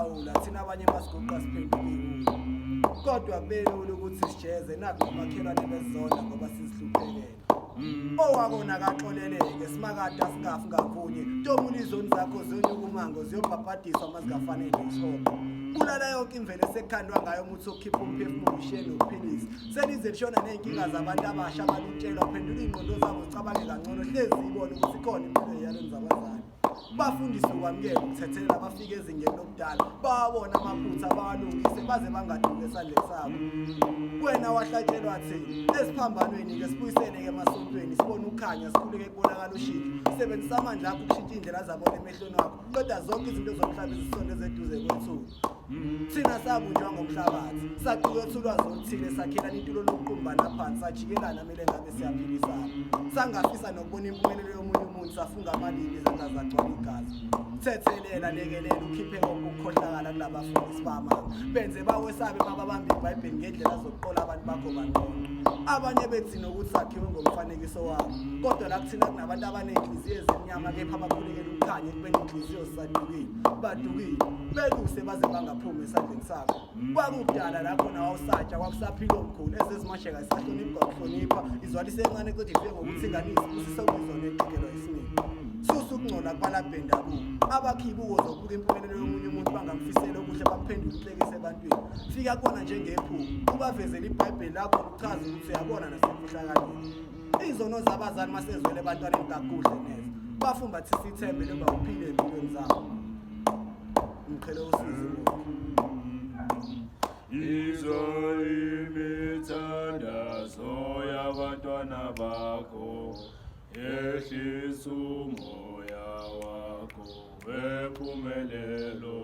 siyaphawula thina abanye masiguqa siphendukile kodwa belula ukuthi sijeze nakho makhelwane bezona ngoba sizihluphekela owakona kaxoleleke simakade singafi ngavunye tomula izoni zakho zonyukumango ziyobhabhadiswa mazingafanele ishoba bulala yonke imvelo esekhandwa ngayo umuthi okhipha umphefumulo ushiye nokuphilisa selize lishona ney'nkinga zabantu abasha abalutshelwa phendula iy'ngqondo zabo zicabange kangcono hlezi ibone ukuthi ikhona impilo eyalweni zabazali bafundise ukwamukela ukuthethelela bafike ezingeni lokudala bawabona amaphutha bawalungise baze bangaduki esandleni sabo wena wahlatshelwa thini esiphambanweni-ke sibuyisele-ke emasontweni sibone ukukhanya sikhuleke kubonakala ushintsho sebenzisa amandla akho ukushintsha indlela zabona emehlweni wakho kodwa zonke izinto zomhlaba ezisonto ezeduze kwethuba thina sabunjwa ngomhlabathi saquketha ulwazi oluthile sakhelana intulo lokuqumbana phansi sajikelana mele ngabe siyaphilisana sangafisa nokubona impumelelo yomunye umuntu safunga amalini izandla zagcwala igazi thethelela lekelela ukhiphe konke ukukhohlakala kulabafundisi bamanga benze bawesabe bababamba ibhayibheli ngendlela zokuqola abantu bakho bangqondo abanye bethi nokuthi sakhiwe ngomfanekiso wabo kodwa la kuthina kunabantu abaney'nhliziyo ezimnyama kepha abakhulekela ukukhanya ekubeni inhliziyo zisadukile badukile beluse baze bangaphumi esandleni sakho kwakudala lapho nawe awusatsha kwakusaphila omkhulu ezezimasheka zisahlonipha ukuhlonipha izwalise encane kodwa ife ngokuthinganisa usise ukuzona eqikelwa isimini susa ukungcola kubalabhendabuko abakhibuko zokubuka impumelelo yomunye umuntu bangamfisela okuhle bamphendule inhlekisa ebantwini fika kubona njengephupho ubavezela ibhayibheli lakho uchaza ukuthi uyabona nasemfihlakaleni izono zabazali masezwele ebantwaneni kakuhle neze bafumbathisa ithembe loba uphile empilweni zabo ngiqhele usizi izwa imithandazo yabantwana bakho yehlisa umoya wakho wempumelelo.